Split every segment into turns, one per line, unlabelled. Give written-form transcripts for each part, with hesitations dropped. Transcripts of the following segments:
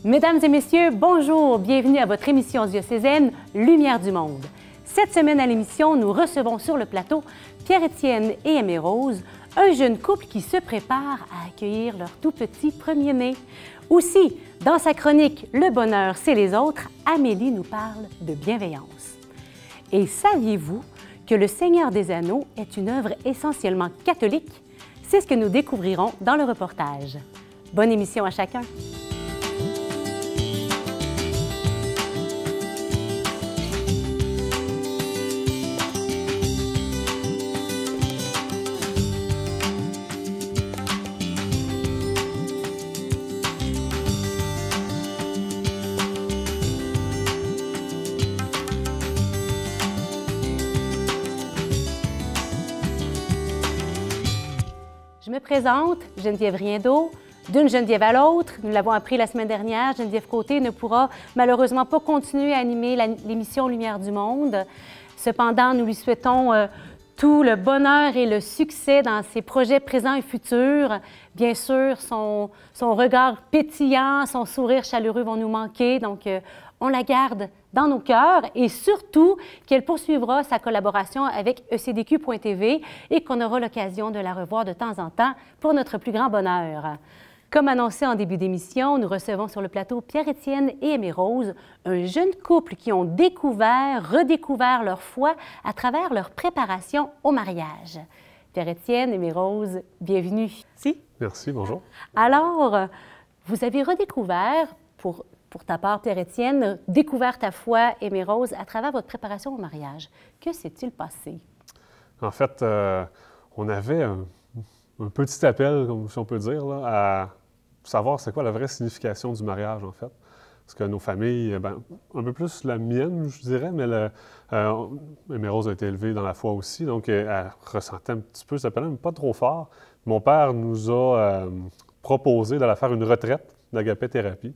Mesdames et messieurs, bonjour, bienvenue à votre émission diocésaine Lumière du Monde. Cette semaine à l'émission, nous recevons sur le plateau Pierre-Étienne et Aimée Rose, un jeune couple qui se prépare à accueillir leur tout petit premier-né. Aussi, dans sa chronique « Le bonheur, c'est les autres », Amélie nous parle de bienveillance. Et saviez-vous que Le Seigneur des Anneaux est une œuvre essentiellement catholique? C'est ce que nous découvrirons dans le reportage. Bonne émission à chacun! Je me présente, Geneviève Riendeau. D'une Geneviève à l'autre, nous l'avons appris la semaine dernière, Geneviève Côté ne pourra malheureusement pas continuer à animer l'émission Lumière du Monde. Cependant, nous lui souhaitons tout le bonheur et le succès dans ses projets présents et futurs. Bien sûr, son regard pétillant, son sourire chaleureux vont nous manquer, donc on la garde dans nos cœurs et surtout qu'elle poursuivra sa collaboration avec ECDQ.tv et qu'on aura l'occasion de la revoir de temps en temps pour notre plus grand bonheur. Comme annoncé en début d'émission, nous recevons sur le plateau Pierre-Étienne et Aimée Rose, un jeune couple qui ont redécouvert leur foi à travers leur préparation au mariage. Pierre-Étienne, Aimée Rose, bienvenue. Merci.
Merci, bonjour.
Alors, vous avez redécouvert, pour ta part, Pierre-Étienne, découvert ta foi, Aimée Rose, à travers votre préparation au mariage. Que s'est-il passé?
En fait, on avait un petit appel, si on peut dire, là, à savoir c'est quoi la vraie signification du mariage, en fait. Parce que nos familles, un peu plus la mienne, je dirais, mais Aimée Rose a été élevée dans la foi aussi, donc elle ressentait un petit peu cet appel, mais pas trop fort. Mon père nous a proposé d'aller faire une retraite d'agapé-thérapie.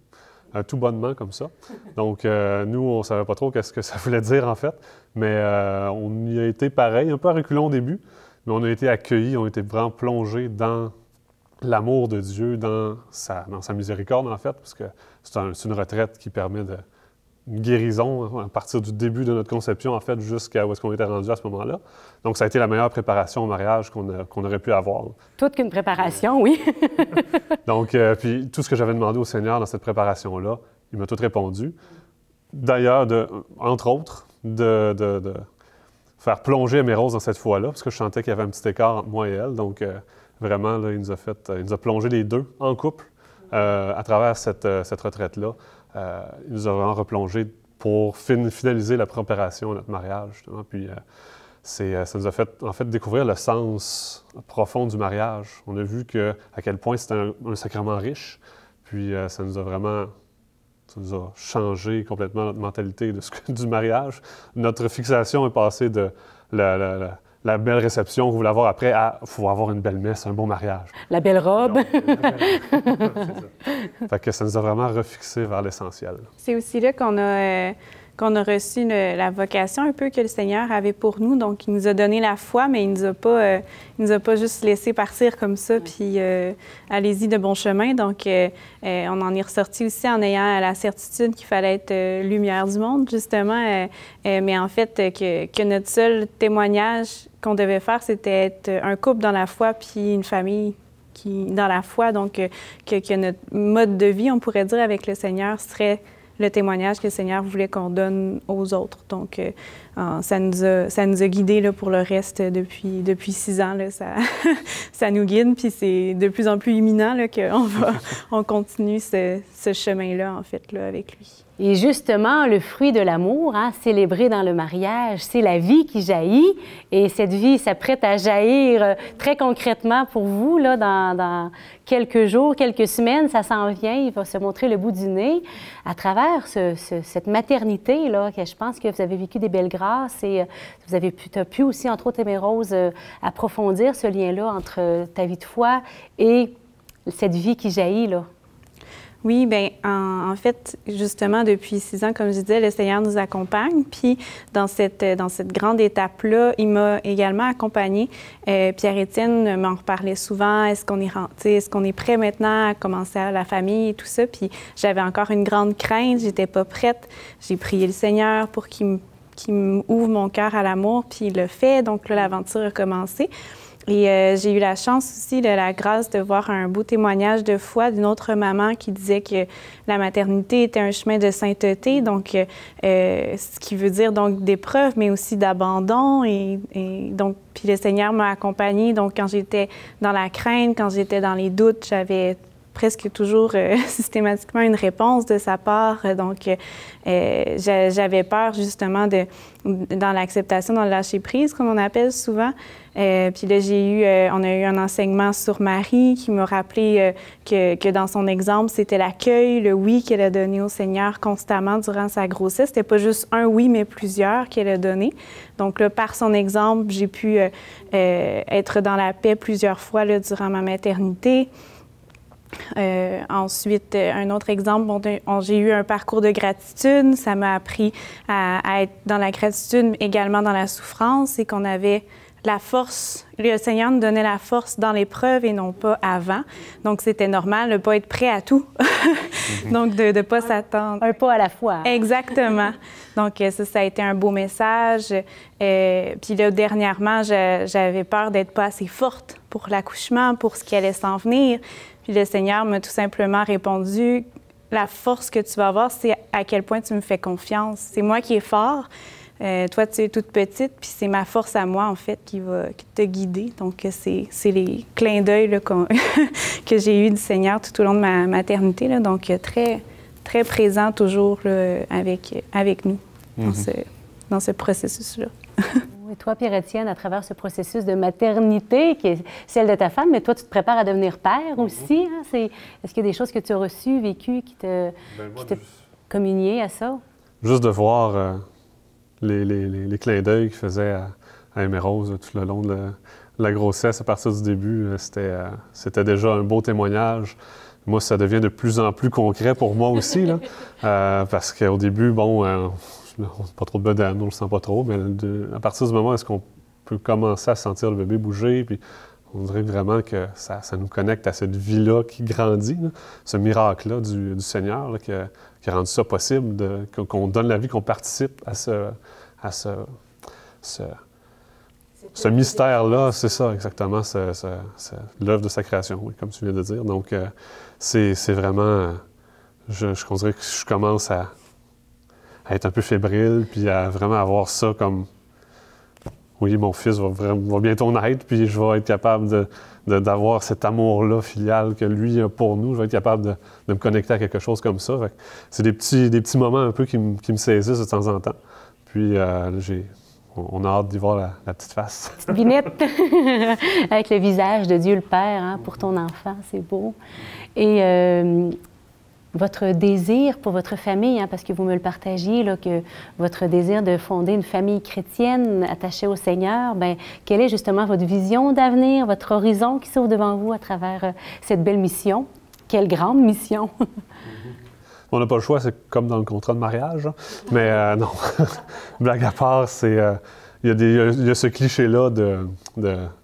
Tout bonnement comme ça. Donc, nous, on ne savait pas trop qu'est-ce que ça voulait dire, en fait, mais on y a été pareil, un peu à reculons au début, mais on a été accueillis, on a été vraiment plongés dans l'amour de Dieu, dans sa miséricorde, en fait, parce que c'est une retraite qui permet une guérison à partir du début de notre conception, en fait, jusqu'à où est-ce qu'on était rendu à ce moment-là. Donc, ça a été la meilleure préparation au mariage qu'on aurait pu avoir.
Toute qu'une préparation, oui.
Donc, puis tout ce que j'avais demandé au Seigneur dans cette préparation-là, il m'a tout répondu. D'ailleurs, entre autres, de faire plonger Aimée Rose dans cette foi-là, parce que je sentais qu'il y avait un petit écart entre moi et elle. Donc, vraiment, là, il nous a plongé les deux en couple à travers cette retraite-là. Il nous a vraiment replongé pour finaliser la préparation à notre mariage, justement. Puis, ça nous a fait, en fait, découvrir le sens profond du mariage. On a vu à quel point c'était un sacrement riche. Puis, ça nous a changé complètement notre mentalité du mariage. Notre fixation est passée de la belle réception que vous voulez avoir après à « il faut avoir une belle messe, un bon mariage ».
La belle robe.
Fait que ça nous a vraiment refixé vers l'essentiel.
C'est aussi là qu'on a reçu la vocation un peu que le Seigneur avait pour nous. Donc, il nous a donné la foi, mais il nous a pas juste laissé partir comme ça, puis allez-y de bon chemin. Donc, on en est ressorti aussi en ayant la certitude qu'il fallait être lumière du monde, justement. Mais en fait, que notre seul témoignage qu'on devait faire, c'était être un couple dans la foi, puis une famille dans la foi. Donc, que notre mode de vie, on pourrait dire, avec le Seigneur serait le témoignage que le Seigneur voulait qu'on donne aux autres. Donc, ça nous a guidés là, pour le reste depuis 6 ans. Là, ça nous guide, puis c'est de plus en plus imminent là, qu'on continue ce chemin-là, en fait, là, avec lui.
Et justement, le fruit de l'amour, célébré dans le mariage, c'est la vie qui jaillit. Et cette vie s'apprête à jaillir très concrètement pour vous, là, dans quelques jours, quelques semaines. Ça s'en vient, il va se montrer le bout du nez à travers cette maternité, là, que je pense que vous avez vécu des belles grâces et vous avez pu aussi, entre autres, Aimée Rose, approfondir ce lien-là entre ta vie de foi et cette vie qui jaillit, là.
Oui, bien, en fait, justement, depuis 6 ans, comme je disais, le Seigneur nous accompagne. Puis, dans cette grande étape-là, il m'a également accompagnée. Pierre-Étienne m'en reparlait souvent. Est-ce qu'on est prêt maintenant à commencer à la famille et tout ça? Puis, j'avais encore une grande crainte. J'étais pas prête. J'ai prié le Seigneur pour qu'il m'ouvre mon cœur à l'amour, puis il le fait. Donc là, l'aventure a commencé. Et j'ai eu la chance aussi, la grâce de voir un beau témoignage de foi d'une autre maman qui disait que la maternité était un chemin de sainteté, donc ce qui veut dire donc d'épreuve, mais aussi d'abandon. Et donc, puis le Seigneur m'a accompagnée. Donc, quand j'étais dans la crainte, quand j'étais dans les doutes, j'avais presque toujours systématiquement une réponse de sa part. Donc, j'avais peur justement dans l'acceptation, dans le lâcher-prise, comme on appelle souvent. Puis là, on a eu un enseignement sur Marie qui m'a rappelé que dans son exemple, c'était l'accueil, le oui qu'elle a donné au Seigneur constamment durant sa grossesse. C'était pas juste un oui, mais plusieurs qu'elle a donné. Donc là, par son exemple, j'ai pu être dans la paix plusieurs fois là, durant ma maternité. Ensuite, un autre exemple, j'ai eu un parcours de gratitude. Ça m'a appris à être dans la gratitude, également dans la souffrance, et qu'on avait la force. Le Seigneur nous donnait la force dans l'épreuve et non pas avant. Donc, c'était normal de ne pas être prêt à tout. Donc, de ne pas s'attendre.
Un pas à la fois.
Exactement. Donc, ça a été un beau message. Puis là, dernièrement, j'avais peur d'être pas assez forte pour l'accouchement, pour ce qui allait s'en venir. Puis le Seigneur m'a tout simplement répondu, la force que tu vas avoir, c'est à quel point tu me fais confiance. C'est moi qui est fort. Toi, tu es toute petite, puis c'est ma force à moi, en fait, qui va te guider. Donc, c'est les clins d'œil là, que j'ai eus du Seigneur tout au long de ma maternité. Là. Donc, très, très présent toujours là, avec nous dans ce processus-là.
Et toi, Pierre-Étienne, à travers ce processus de maternité, qui est celle de ta femme, mais toi, tu te prépares à devenir père aussi. Hein? Est-ce qu'il y a des choses que tu as reçues, vécues, qui te communié à ça?
Juste de voir les clins d'œil qu'il faisait à Aimée-Rose tout le long de la grossesse, à partir du début, c'était déjà un beau témoignage. Moi, ça devient de plus en plus concret pour moi aussi, là, parce qu'au début, pas trop de bedaine, on le sent pas trop, mais à partir du moment où est-ce qu'on peut commencer à sentir le bébé bouger, puis on dirait vraiment que ça nous connecte à cette vie-là qui grandit, là, ce miracle-là du Seigneur là, qui a rendu ça possible, qu'on donne la vie, qu'on participe à ce mystère-là. C'est ça, exactement, l'œuvre de sa création, oui, comme tu viens de dire. Donc, c'est vraiment... Je dirais que je commence à être un peu fébrile, puis à vraiment avoir ça comme... Oui, mon fils va bientôt naître, puis je vais être capable d'avoir cet amour-là filial que lui a pour nous. Je vais être capable de me connecter à quelque chose comme ça. C'est des petits moments un peu qui me saisissent de temps en temps. Puis on a hâte d'y voir la petite face.
Petite binette avec le visage de Dieu le Père hein, pour ton enfant, c'est beau. Et votre désir pour votre famille, hein, parce que vous me le partagiez, là, que votre désir de fonder une famille chrétienne attachée au Seigneur, bien, quelle est justement votre vision d'avenir, votre horizon qui s'ouvre devant vous à travers cette belle mission? Quelle grande mission!
On n'a pas le choix, c'est comme dans le contrat de mariage. Hein. Mais non, blague à part, il y a ce cliché-là de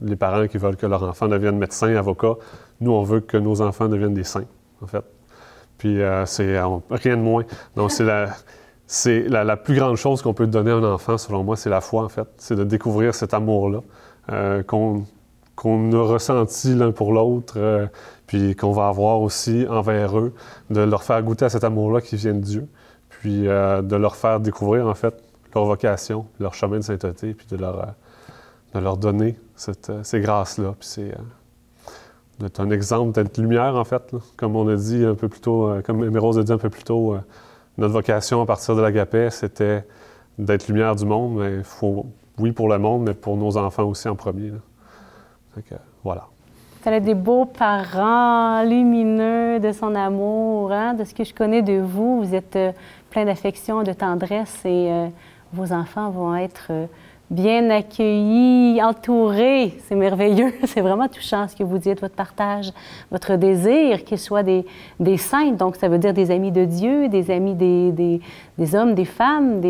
les parents qui veulent que leur enfant devienne médecin, avocat. Nous, on veut que nos enfants deviennent des saints, en fait. Puis c'est rien de moins. Donc, c'est la plus grande chose qu'on peut donner à un enfant, selon moi, c'est la foi, en fait. C'est de découvrir cet amour-là qu'on a ressenti l'un pour l'autre, puis qu'on va avoir aussi envers eux, de leur faire goûter à cet amour-là qui vient de Dieu, puis de leur faire découvrir, en fait, leur vocation, leur chemin de sainteté, puis de leur donner ces grâces-là. Puis c'est d'être un exemple, d'être lumière, en fait, là. Comme on a dit un peu plus tôt, comme Aimée-Rose a dit un peu plus tôt, notre vocation à partir de l'Agapé, c'était d'être lumière du monde, mais il faut, oui, pour le monde, mais pour nos enfants aussi en premier. Là. Fait que, voilà.
Vous êtes des beaux parents lumineux de son amour, hein? De ce que je connais de vous. Vous êtes plein d'affection, de tendresse et vos enfants vont être bien accueillis, entourés. C'est merveilleux. C'est vraiment touchant ce que vous dites, votre partage, votre désir qu'ils soient des saints. Donc, ça veut dire des amis de Dieu, des amis des hommes, des femmes,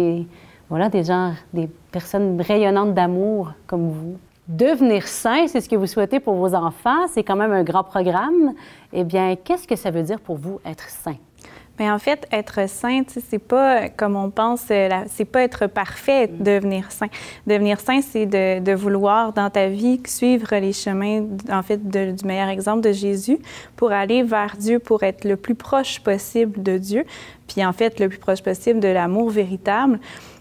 voilà, des gens, des personnes rayonnantes d'amour comme vous. Devenir saint, c'est ce que vous souhaitez pour vos enfants. C'est quand même un grand programme. Eh bien, qu'est-ce que ça veut dire pour vous, être saint?
Bien, en fait, être saint, c'est pas comme on pense, c'est pas être parfait, devenir saint. Devenir saint, c'est de vouloir dans ta vie suivre les chemins, en fait, du meilleur exemple de Jésus pour aller vers Dieu, pour être le plus proche possible de Dieu, puis en fait, le plus proche possible de l'amour véritable.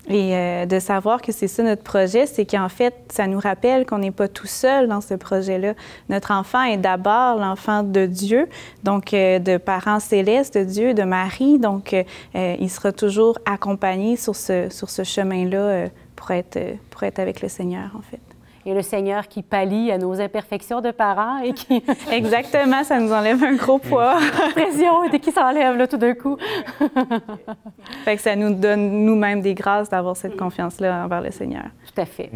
Et de savoir que c'est ça notre projet, c'est qu'en fait, ça nous rappelle qu'on n'est pas tout seul dans ce projet-là. Notre enfant est d'abord l'enfant de Dieu, donc de parents célestes de Dieu, de Marie. Donc, il sera toujours accompagné sur ce chemin-là pour être avec le Seigneur, en fait.
Et le Seigneur qui pallie à nos imperfections de parents et qui...
Exactement, ça nous enlève un gros poids.
Pression et qui s'enlève là tout d'un coup.
Fait que ça nous donne nous-mêmes des grâces d'avoir cette confiance-là envers le Seigneur.
Tout à fait.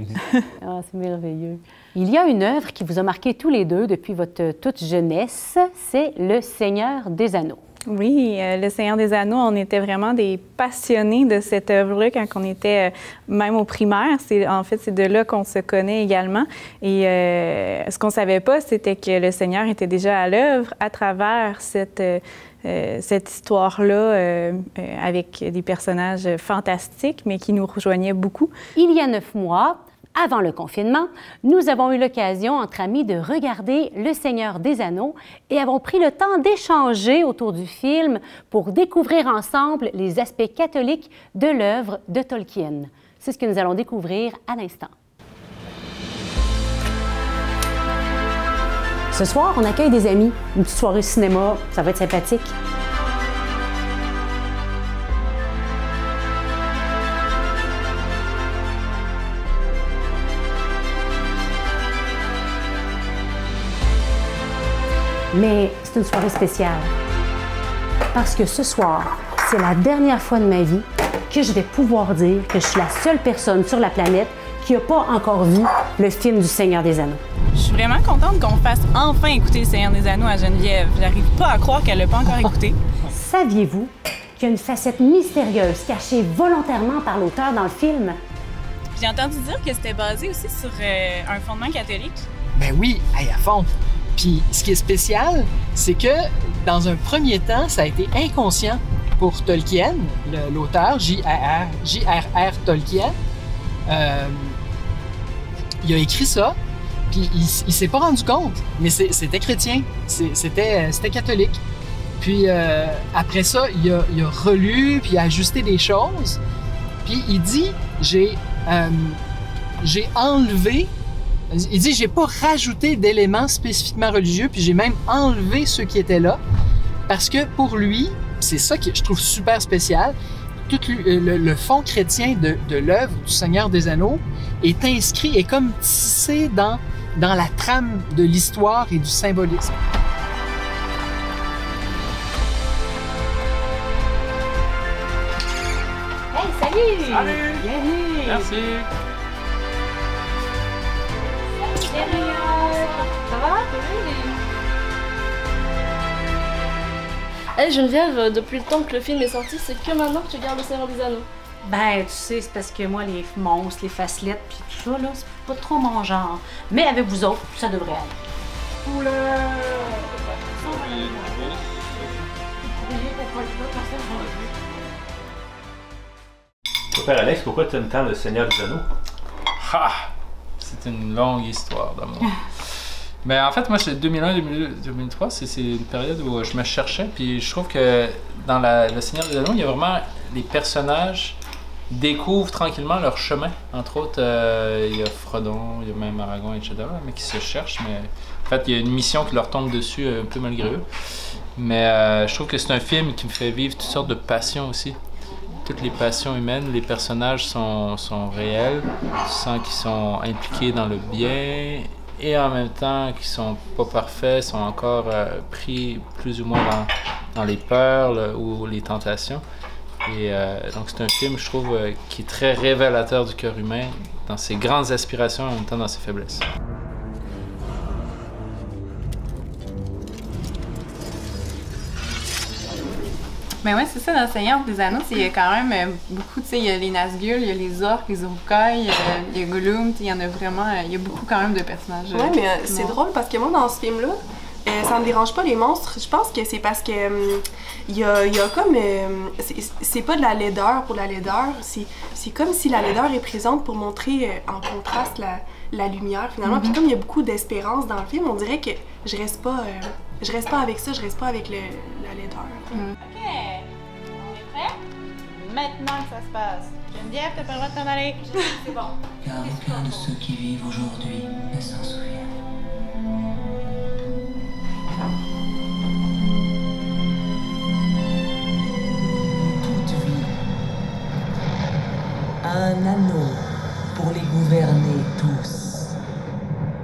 Ah, c'est merveilleux. Il y a une œuvre qui vous a marqué tous les deux depuis votre toute jeunesse, c'est Le Seigneur des Anneaux.
Oui, Le Seigneur des Anneaux, on était vraiment des passionnés de cette œuvre-là quand on était même au primaire. En fait, c'est de là qu'on se connaît également. Et ce qu'on ne savait pas, c'était que le Seigneur était déjà à l'œuvre à travers cette histoire-là avec des personnages fantastiques, mais qui nous rejoignaient beaucoup.
Il y a 9 mois, avant le confinement, nous avons eu l'occasion, entre amis, de regarder Le Seigneur des Anneaux et avons pris le temps d'échanger autour du film pour découvrir ensemble les aspects catholiques de l'œuvre de Tolkien. C'est ce que nous allons découvrir à l'instant. Ce soir, on accueille des amis. Une petite soirée cinéma, ça va être sympathique. Mais c'est une soirée spéciale. Parce que ce soir, c'est la dernière fois de ma vie que je vais pouvoir dire que je suis la seule personne sur la planète qui n'a pas encore vu le film du Seigneur des Anneaux.
Je suis vraiment contente qu'on fasse enfin écouter le Seigneur des Anneaux à Geneviève. J'arrive pas à croire qu'elle l'a pas encore écouté.
Saviez-vous qu'il y a une facette mystérieuse cachée volontairement par l'auteur dans le film?
J'ai entendu dire que c'était basé aussi sur un fondement catholique.
Ben oui, à fond. Puis ce qui est spécial, c'est que dans un premier temps, ça a été inconscient pour Tolkien, l'auteur, J.R.R. Tolkien. Il a écrit ça, puis il s'est pas rendu compte, mais c'était chrétien, c'était catholique. Puis après ça, il a relu, puis il a ajusté des choses. Puis il dit, j'ai enlevé. Il dit, j'ai pas rajouté d'éléments spécifiquement religieux, puis j'ai même enlevé ceux qui étaient là, parce que pour lui, c'est ça que je trouve super spécial, tout le fond chrétien de l'œuvre du Seigneur des Anneaux est inscrit, est comme tissé dans la trame de l'histoire et du symbolisme.
Hey, salut!
Salut!
Bienvenue!
Merci!
Ça va?
Hey Geneviève, depuis le temps que le film est sorti, c'est que maintenant que tu regardes Le Seigneur des Anneaux.
Ben, tu sais, c'est parce que moi, les monstres, les facelettes, puis tout ça, là, c'est pas trop mon genre. Mais avec vous autres, ça devrait aller. Oula!
Père Alex, pourquoi tu aimes tant Le Seigneur des Anneaux?
Ah! C'est une longue histoire d'amour. Mais en fait, moi, c'est 2001-2003, c'est une période où je me cherchais, puis je trouve que dans Le Seigneur des Anneaux, il y a vraiment les personnages découvrent tranquillement leur chemin. Entre autres, il y a Frodon, il y a même Aragorn, etc., mais qui se cherchent. Mais en fait, il y a une mission qui leur tombe dessus un peu malgré eux. Mais je trouve que c'est un film qui me fait vivre toutes sortes de passions aussi. Toutes les passions humaines, les personnages sont réels. Tu sens qu'ils sont impliqués dans le bien et en même temps qu'ils sont pas parfaits, sont encore pris plus ou moins dans les peurs ou les tentations. Et donc c'est un film, je trouve, qui est très révélateur du cœur humain, dans ses grandes aspirations et en même temps dans ses faiblesses.
Mais ouais, c'est ça, dans le Seigneur des Anneaux, il y a quand même beaucoup, tu sais, il y a les Nazgûl, il y a les orques, les Uruk-hai, il y a Gollum, il y en a vraiment, il y a beaucoup quand même de personnages.
Ouais, mais c'est drôle parce que moi, dans ce film-là, ça me dérange pas les monstres. Je pense que c'est parce que il y a comme c'est pas de la laideur pour la laideur, c'est comme si la laideur est présente pour montrer en contraste la lumière finalement. Puis comme il y a beaucoup d'espérance dans le film, on dirait que je reste pas avec ça, je reste pas avec la laideur.
OK, on est prêts? Maintenant que ça se passe. Geneviève, t'as pas le droit de t'en aller. C'est bon.
Car aucun de ceux qui vivent aujourd'hui ne s'en souvient. Un anneau pour les gouverner tous.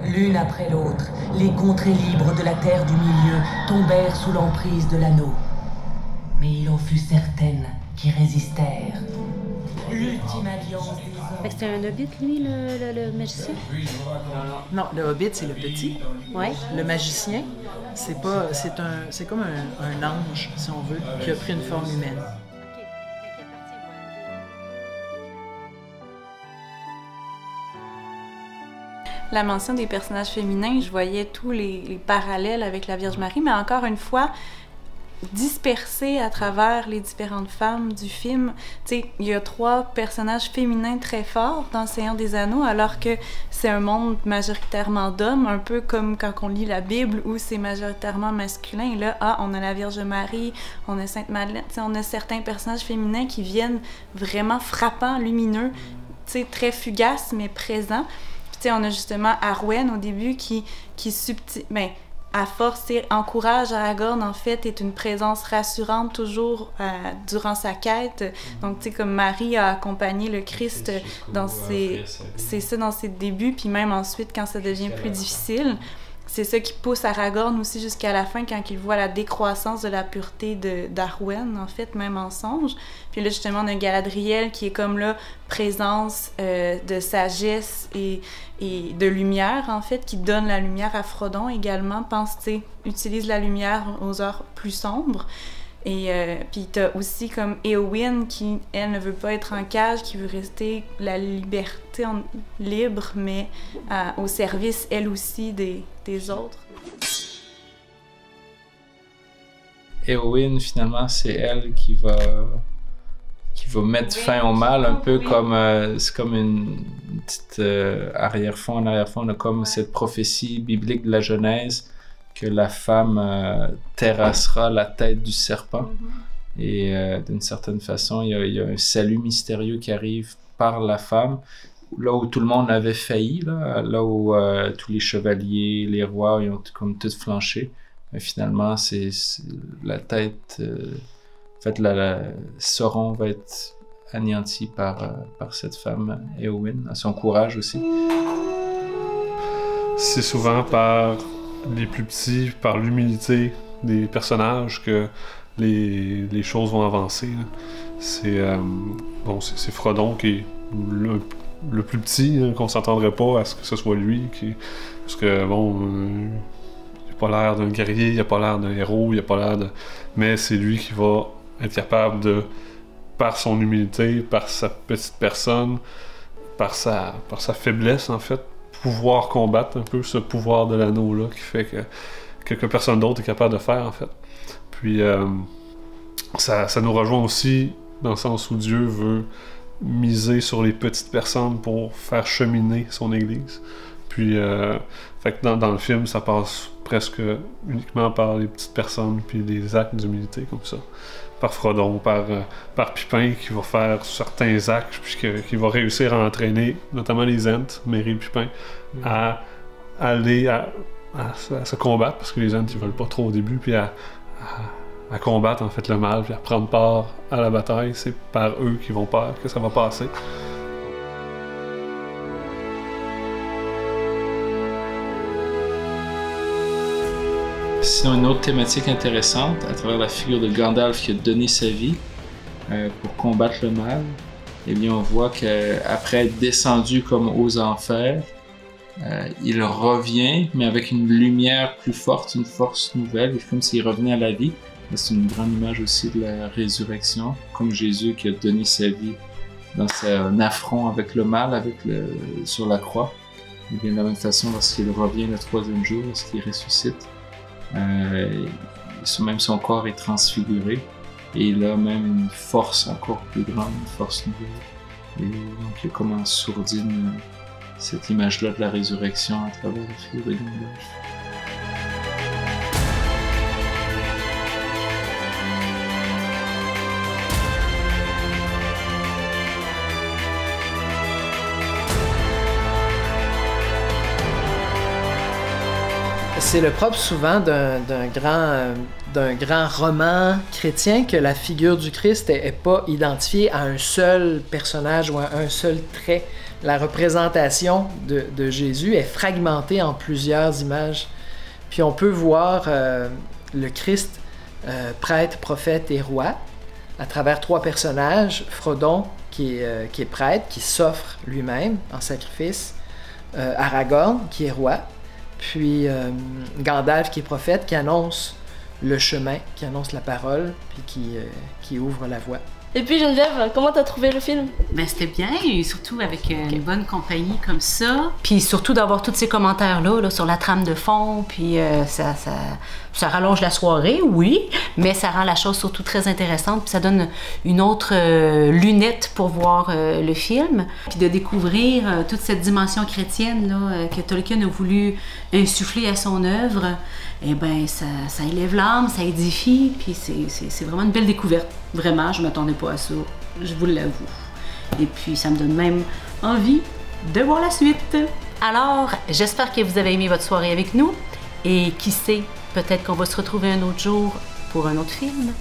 L'une après l'autre, les contrées libres de la terre du milieu tombèrent sous l'emprise de l'anneau. Mais il en fut certaines qui résistèrent. L'ultime alliance des hommes.
C'était un hobbit, lui, le magicien?
Non, le hobbit, c'est le petit.
Ouais.
Le magicien, c'est comme un ange, si on veut, qui a pris une forme humaine.
La mention des personnages féminins, je voyais tous les parallèles avec la Vierge Marie, mais encore une fois, dispersés à travers les différentes femmes du film. Tu sais, il y a 3 personnages féminins très forts dans Le Seigneur des Anneaux, alors que c'est un monde majoritairement d'hommes, un peu comme quand on lit la Bible où c'est majoritairement masculin. Et là, on a la Vierge Marie, on a Sainte Madeleine, tu sais, on a certains personnages féminins qui viennent vraiment frappants, lumineux, tu sais, très fugaces, mais présents. Puis, tu sais, on a justement Arwen au début qui à force, encourage Aragorn, en fait, est une présence rassurante toujours durant sa quête. Donc, tu sais, comme Marie a accompagné le Christ dans ses débuts, puis même ensuite, quand ça devient plus difficile. C'est ça qui pousse Aragorn aussi jusqu'à la fin, quand il voit la décroissance de la pureté d'Arwen, en fait, même en songe. Puis là, justement, on a Galadriel qui est comme là, présence de sagesse et de lumière, en fait, qui donne la lumière à Frodon également, utilise la lumière aux heures plus sombres. Et puis t'as aussi comme Éowyn qui, elle, ne veut pas être en cage, qui veut rester la liberté libre, mais au service, elle aussi, des autres.
Éowyn, finalement, c'est elle qui va mettre fin au mal, un peu comme c'est comme une petite arrière-fond. En arrière-fond, on a comme cette prophétie biblique de la Genèse que la femme terrassera la tête du serpent. Et d'une certaine façon, il y a un salut mystérieux qui arrive par la femme, là où tout le monde avait failli, là où tous les chevaliers, les rois, ils ont comme tout flanché. Mais finalement, c'est la tête... en fait, Sauron va être anéanti par cette femme, Éowyn, à son courage aussi.
C'est souvent par les plus petits, par l'humilité des personnages que les choses vont avancer. C'est Frodon qui est le plus petit, qu'on s'entendrait pas à ce que ce soit lui. Parce que, il n'a pas l'air d'un guerrier, il n'a pas l'air d'un héros, il n'a pas l'air de... Mais c'est lui qui va être capable de, par son humilité, par sa petite personne, par sa faiblesse, en fait, pouvoir combattre un peu ce pouvoir de l'anneau-là qui fait que personne d'autre est capable de faire, en fait. Puis, ça nous rejoint aussi dans le sens où Dieu veut miser sur les petites personnes pour faire cheminer son Église. Puis, fait que dans le film, ça passe presque uniquement par les petites personnes puis des actes d'humilité comme ça. Par Frodon, par Pipin qui va faire certains actes puis qui va réussir à entraîner notamment les Ents, Merry et Pipin, à aller à se combattre, parce que les Ents ils veulent pas trop au début, puis à combattre en fait le mal, puis à prendre part à la bataille. C'est par eux que ça va passer.
Sinon, une autre thématique intéressante, à travers la figure de Gandalf qui a donné sa vie, pour combattre le mal, eh bien, on voit qu'après être descendu comme aux enfers, il revient, mais avec une lumière plus forte, une force nouvelle, comme s'il revenait à la vie. C'est une grande image aussi de la résurrection, comme Jésus qui a donné sa vie dans son affront avec le mal, sur la croix. Et bien, de la même façon, lorsqu'il revient le 3e jour, lorsqu'il ressuscite, même son corps est transfiguré et il a même une force encore plus grande, une force nouvelle. Et donc, il y a comme en sourdine cette image-là de la résurrection à travers le fil de Gandalf.
C'est le propre souvent d'un grand roman chrétien que la figure du Christ n'est pas identifiée à un seul personnage ou à un seul trait. La représentation de Jésus est fragmentée en plusieurs images. Puis on peut voir le Christ prêtre, prophète et roi à travers 3 personnages. Frodon qui est prêtre, qui s'offre lui-même en sacrifice. Aragorn qui est roi. Puis Gandalf qui est prophète, qui annonce le chemin, qui annonce la parole, puis qui ouvre la voie.
Et puis Geneviève, comment t'as trouvé le film?
Ben c'était bien, et surtout avec une bonne compagnie comme ça. Puis surtout d'avoir tous ces commentaires-là sur la trame de fond, puis ça rallonge la soirée, oui, mais ça rend la chose surtout très intéressante, puis ça donne une autre lunette pour voir le film. Puis de découvrir toute cette dimension chrétienne là, que Tolkien a voulu insuffler à son œuvre, eh ben ça élève l'âme, ça édifie, puis c'est vraiment une belle découverte. Vraiment, je ne m'attendais pas à ça, je vous l'avoue. Et puis, ça me donne même envie de voir la suite. Alors, j'espère que vous avez aimé votre soirée avec nous. Et qui sait, peut-être qu'on va se retrouver un autre jour pour un autre film.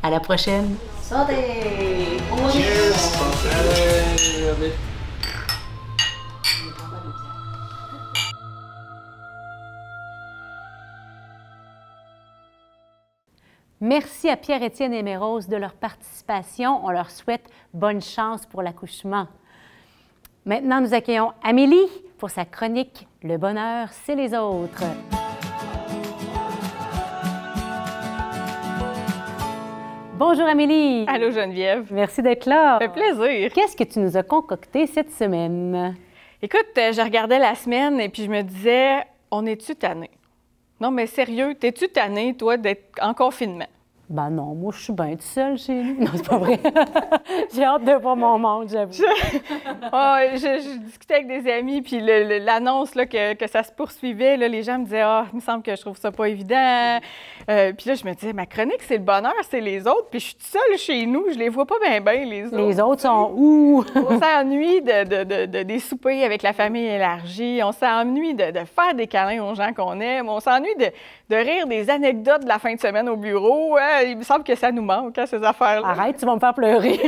À la prochaine!
Santé!
Merci à Pierre-Étienne et Mérose de leur participation. On leur souhaite bonne chance pour l'accouchement. Maintenant, nous accueillons Amélie pour sa chronique « Le bonheur, c'est les autres ». Bonjour Amélie!
Allô Geneviève!
Merci d'être là!
Ça fait plaisir!
Qu'est-ce que tu nous as concocté cette semaine?
Écoute, je regardais la semaine et puis je me disais, on est-tu tanné? Non, mais sérieux, t'es-tu tanné, toi, d'être en confinement?
Ben non, moi, je suis bien toute seule chez nous. Non, c'est pas vrai. J'ai hâte de voir mon monde, j'avoue.
Je discutais avec des amis, puis l'annonce là, que ça se poursuivait, là, les gens me disaient « Ah, il me semble que je trouve ça pas évident. » Puis là, je me disais « Ma chronique, c'est le bonheur, c'est les autres. » Puis je suis toute seule chez nous, je les vois pas bien, les autres.
Les autres sont où?
On s'ennuie des soupers avec la famille élargie. On s'ennuie de faire des câlins aux gens qu'on aime. On s'ennuie de rire des anecdotes de la fin de semaine au bureau. Il me semble que ça nous manque, hein, ces affaires-là.
Arrête, tu vas me faire pleurer.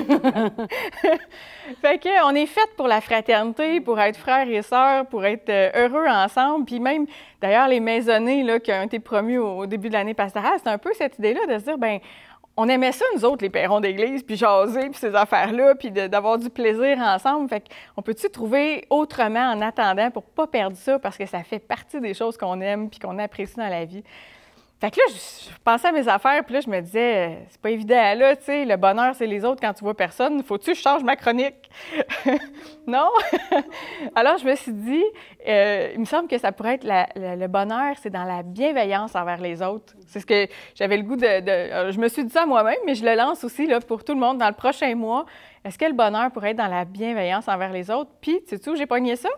Fait qu'on est fait pour la fraternité, pour être frères et sœurs, pour être heureux ensemble. Puis même, d'ailleurs, les maisonnées là, qui ont été promues au début de l'année pastorale, c'est un peu cette idée-là de se dire, bien, on aimait ça, nous autres, les perrons d'église, puis jaser, puis ces affaires-là, puis d'avoir du plaisir ensemble. Fait qu'on peut-tu trouver autrement en attendant pour pas perdre ça, parce que ça fait partie des choses qu'on aime puis qu'on apprécie dans la vie. Fait que là, je pensais à mes affaires, puis là, je me disais, c'est pas évident, là, tu sais, le bonheur, c'est les autres quand tu vois personne. Faut-tu que je change ma chronique? Non? Alors, je me suis dit, il me semble que ça pourrait être le bonheur, c'est dans la bienveillance envers les autres. C'est ce que j'avais le goût je me suis dit ça à moi-même, mais je le lance aussi, là, pour tout le monde dans le prochain mois. Est-ce que le bonheur pourrait être dans la bienveillance envers les autres? Puis, sais-tu où j'ai pogné ça?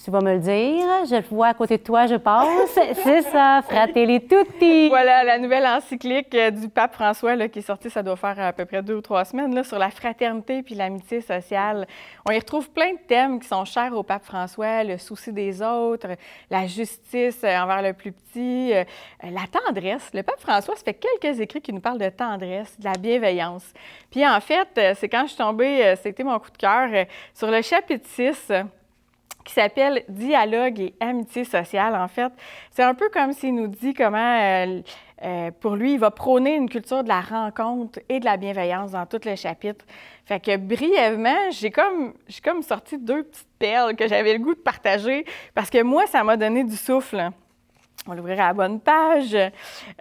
Tu vas me le dire, je le vois à côté de toi, je passe. C'est ça, Fratelli Tutti!
Voilà, la nouvelle encyclique du pape François là, qui est sortie, ça doit faire à peu près 2 ou 3 semaines, là, sur la fraternité puis l'amitié sociale. On y retrouve plein de thèmes qui sont chers au pape François, le souci des autres, la justice envers le plus petit, la tendresse. Le pape François, ça fait quelques écrits qui nous parlent de tendresse, de la bienveillance. Puis en fait, c'est quand je suis tombée, c'était mon coup de cœur, sur le chapitre 6, qui s'appelle « Dialogue et amitié sociale ». En fait, c'est un peu comme s'il nous dit comment, pour lui, il va prôner une culture de la rencontre et de la bienveillance dans tout le chapitre. Fait que brièvement, j'ai comme sorti 2 petites perles que j'avais le goût de partager parce que moi, ça m'a donné du souffle. On va l'ouvrir à la bonne page.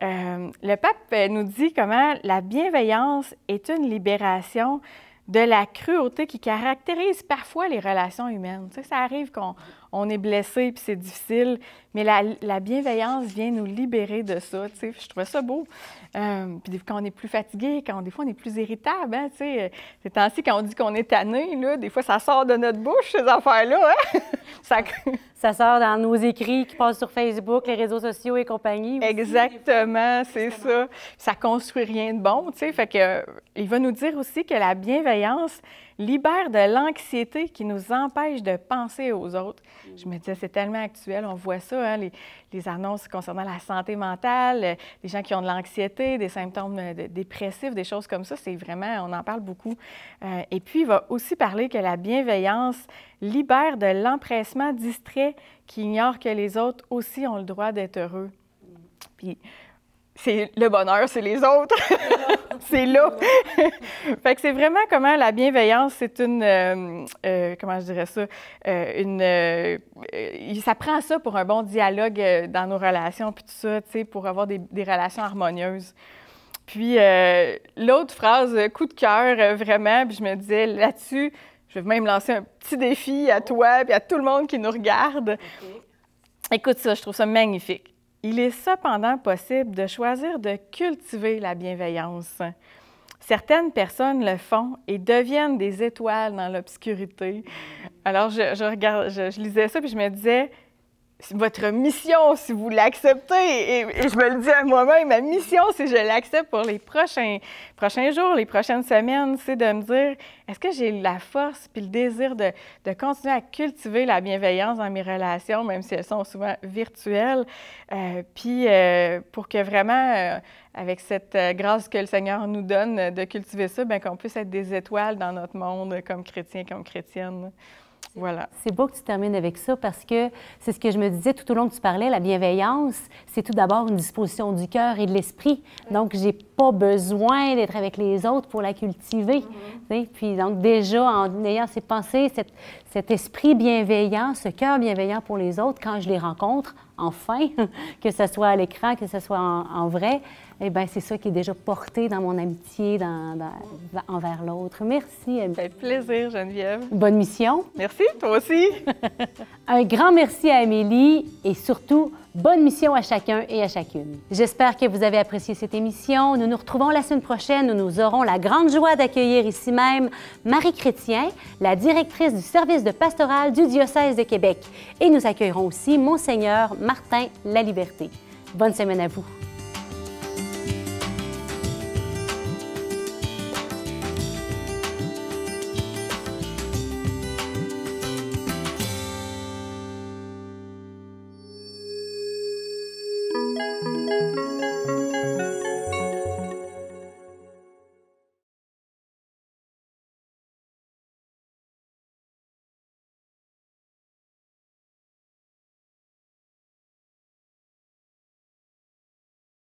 Le pape nous dit comment la bienveillance est une libération de la cruauté qui caractérise parfois les relations humaines. Tu sais, ça arrive qu'on est blessé puis c'est difficile, mais la bienveillance vient nous libérer de ça. Tu sais, je trouvais ça beau. Puis quand on est plus fatigué, des fois on est plus irritable, hein, tu sais, ces temps-ci, quand on dit qu'on est tanné, là, des fois ça sort de notre bouche, ces affaires-là. Hein?
Ça sort dans nos écrits qui passent sur Facebook, les réseaux sociaux et compagnie. Aussi.
Exactement, c'est ça. Ça construit rien de bon, tu sais. Fait que, il va nous dire aussi que la bienveillance libère de l'anxiété qui nous empêche de penser aux autres. Je me disais, c'est tellement actuel, on voit ça, hein, les annonces concernant la santé mentale, les gens qui ont de l'anxiété, des symptômes dépressifs, des choses comme ça, c'est vraiment, on en parle beaucoup. Et puis, il va aussi parler que la bienveillance libère de l'empressement distrait qui ignore que les autres aussi ont le droit d'être heureux. Puis, c'est le bonheur, c'est les autres. C'est là. Fait que c'est vraiment comment la bienveillance, c'est une... comment je dirais ça? Ça prend ça pour un bon dialogue dans nos relations, puis tout ça, tu sais, pour avoir des relations harmonieuses. Puis l'autre phrase, coup de cœur, vraiment, puis je me disais là-dessus, je vais même lancer un petit défi à toi puis à tout le monde qui nous regarde. Okay. Écoute ça, je trouve ça magnifique. Il est cependant possible de choisir de cultiver la bienveillance. Certaines personnes le font et deviennent des étoiles dans l'obscurité. Alors, je lisais ça puis je me disais, votre mission, si vous l'acceptez, et je me le dis à moi-même, ma mission, si je l'accepte pour les prochains jours, les prochaines semaines, c'est de me dire, est-ce que j'ai la force puis le désir de continuer à cultiver la bienveillance dans mes relations, même si elles sont souvent virtuelles, puis pour que vraiment, avec cette grâce que le Seigneur nous donne de cultiver ça, bien qu'on puisse être des étoiles dans notre monde comme chrétiens, comme chrétiennes. Voilà.
C'est beau que tu termines avec ça parce que c'est ce que je me disais tout au long que tu parlais, la bienveillance, c'est tout d'abord une disposition du cœur et de l'esprit. Donc, j'ai pas besoin d'être avec les autres pour la cultiver. Puis donc, déjà, en ayant ces pensées, cet esprit bienveillant, ce cœur bienveillant pour les autres, quand je les rencontre, enfin, que ce soit à l'écran, que ce soit en vrai, eh bien, c'est ça qui est déjà porté dans mon amitié envers l'autre. Merci, Amélie.
Ça fait plaisir, Geneviève.
Bonne mission.
Merci, toi aussi.
Un grand merci à Amélie et surtout, bonne mission à chacun et à chacune. J'espère que vous avez apprécié cette émission. Nous nous retrouvons la semaine prochaine où nous aurons la grande joie d'accueillir ici même Marie Chrétien, la directrice du service de pastoral du diocèse de Québec. Et nous accueillerons aussi Monseigneur Martin Laliberté. Bonne semaine à vous.